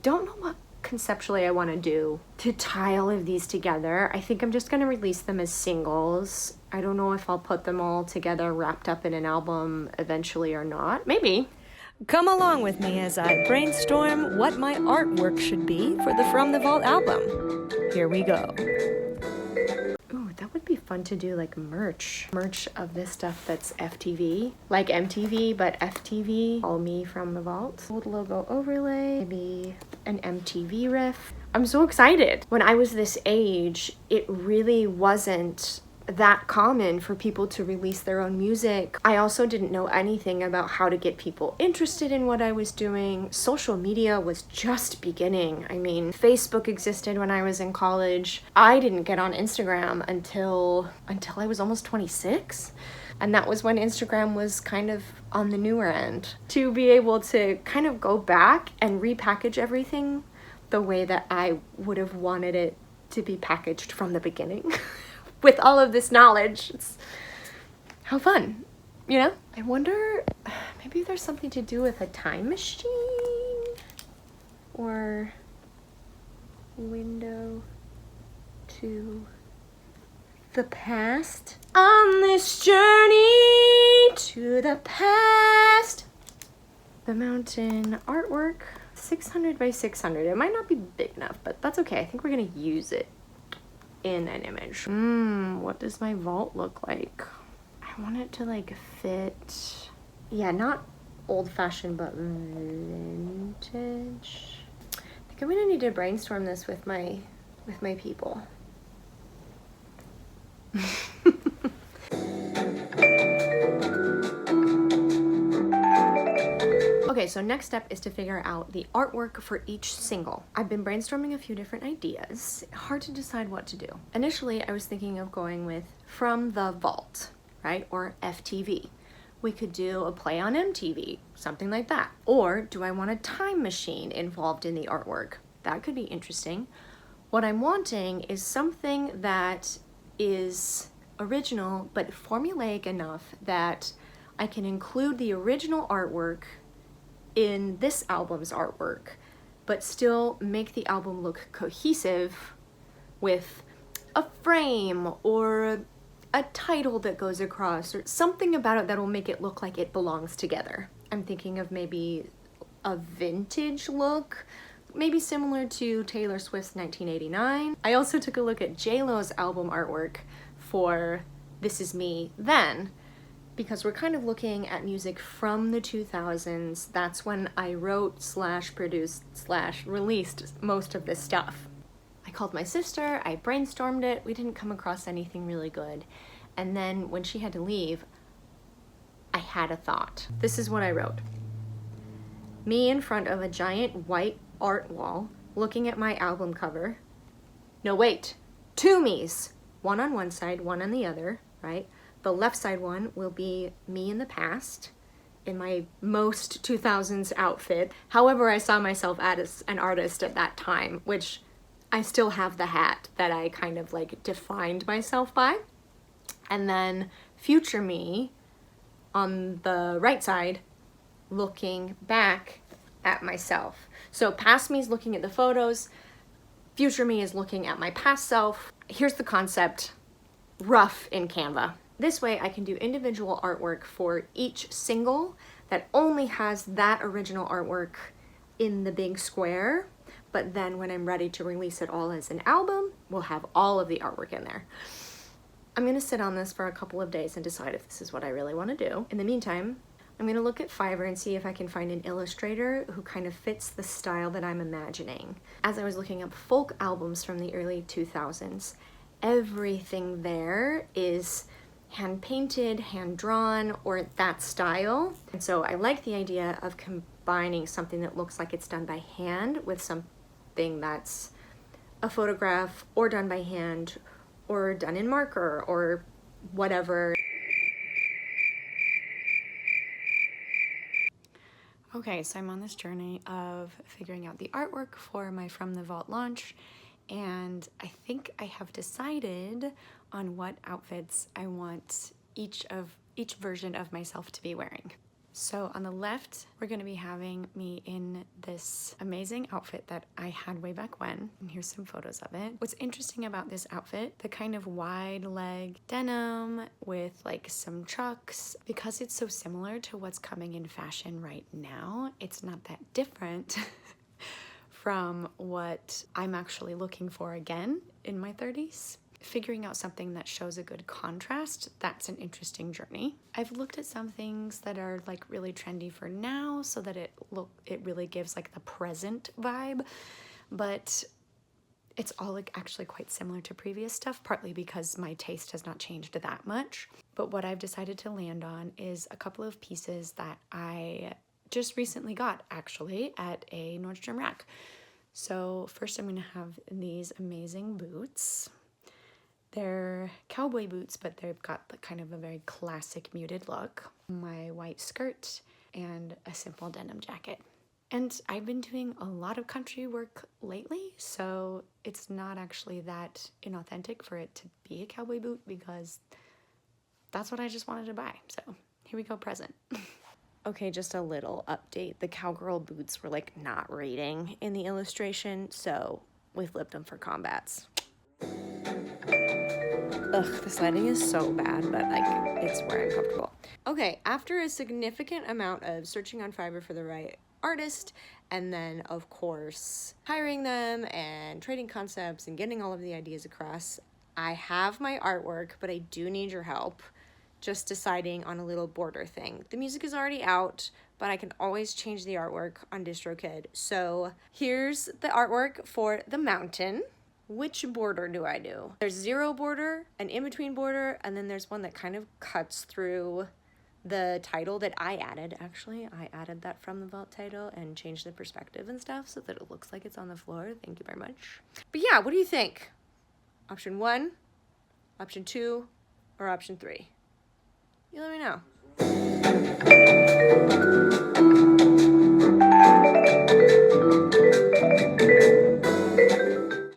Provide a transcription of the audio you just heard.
don't know what conceptually I want to do to tie all of these together. I think I'm just going to release them as singles. I don't know if I'll put them all together wrapped up in an album eventually or not. Maybe. Come along with me as I brainstorm what my artwork should be for the From the Vault album. Here we go. Ooh, that would be fun to do, like merch of this stuff that's FTV, like MTV but FTV. All me from the vault. Old logo overlay, maybe an MTV riff. I'm so excited. When I was this age, it really wasn't that common for people to release their own music. I also didn't know anything about how to get people interested in what I was doing. Social media was just beginning. I mean, Facebook existed when I was in college. I didn't get on Instagram until I was almost 26. And that was when Instagram was kind of on the newer end. To be able to kind of go back and repackage everything the way that I would have wanted it to be packaged from the beginning. With all of this knowledge, it's how fun, you know? I wonder, maybe there's something to do with a time machine or window to the past. On this journey to the past. The mountain artwork, 600 by 600. It might not be big enough, but that's okay. I think we're gonna use it in an image. What does my vault look like? I want it to like fit, yeah, not old-fashioned but vintage. I think I'm gonna need to brainstorm this with my people. Okay, so next step is to figure out the artwork for each single. I've been brainstorming a few different ideas. Hard to decide what to do. Initially, I was thinking of going with From the Vault, right? Or FTV. We could do a play on MTV, something like that. Or do I want a time machine involved in the artwork? That could be interesting. What I'm wanting is something that is original but formulaic enough that I can include the original artwork in this album's artwork, but still make the album look cohesive with a frame or a title that goes across or something about it that'll make it look like it belongs together. I'm thinking of maybe a vintage look, maybe similar to Taylor Swift's 1989. I also took a look at J-Lo's album artwork for This Is Me Then, because we're kind of looking at music from the 2000s. That's when I wrote / produced / released most of this stuff. I called my sister, I brainstormed it, we didn't come across anything really good. And then when she had to leave, I had a thought. This is what I wrote. Me in front of a giant white art wall, looking at my album cover. No, wait, two me's. One on one side, one on the other, right? The left side one will be me in the past, in my most 2000s outfit. However, I saw myself as an artist at that time, which I still have the hat that I kind of like defined myself by. And then future me on the right side, looking back at myself. So past me is looking at the photos, future me is looking at my past self. Here's the concept, rough in Canva. This way I can do individual artwork for each single that only has that original artwork in the big square, but then when I'm ready to release it all as an album, we'll have all of the artwork in there. I'm gonna sit on this for a couple of days and decide if this is what I really wanna do. In the meantime, I'm gonna look at Fiverr and see if I can find an illustrator who kind of fits the style that I'm imagining. As I was looking up folk albums from the early 2000s, everything there is hand-painted, hand-drawn, or that style. And so I like the idea of combining something that looks like it's done by hand with something that's a photograph or done by hand or done in marker or whatever. Okay, so I'm on this journey of figuring out the artwork for my From the Vault launch, and I think I have decided on what outfits I want each version of myself to be wearing. So on the left, we're gonna be having me in this amazing outfit that I had way back when, and here's some photos of it. What's interesting about this outfit, the kind of wide leg denim with like some chucks, because it's so similar to what's coming in fashion right now, it's not that different from what I'm actually looking for again in my 30s. Figuring out something that shows a good contrast, that's an interesting journey. I've looked at some things that are like really trendy for now so that it really gives like the present vibe, but it's all like actually quite similar to previous stuff, partly because my taste has not changed that much. But what I've decided to land on is a couple of pieces that I just recently got actually at a Nordstrom rack. So first I'm gonna have these amazing boots. They're cowboy boots, but they've got the kind of a very classic muted look. My white skirt and a simple denim jacket. And I've been doing a lot of country work lately, so it's not actually that inauthentic for it to be a cowboy boot because that's what I just wanted to buy. So here we go, present. Okay, just a little update. The cowgirl boots were like not rating in the illustration, so we flipped them for combats. Ugh, this lighting is so bad, but like it's where I'm comfortable. Okay, after a significant amount of searching on Fiverr for the right artist, and then of course hiring them and trading concepts and getting all of the ideas across, I have my artwork, but I do need your help just deciding on a little border thing. The music is already out, but I can always change the artwork on DistroKid. So here's the artwork for the mountain. Which border do I do? There's 0 border, an in-between border, and then there's one that kind of cuts through the title that I added. Actually, I added that from the vault title and changed the perspective and stuff so that it looks like it's on the floor. Thank you very much. But yeah, what do you think? Option 1, option 2, or option 3? You let me know.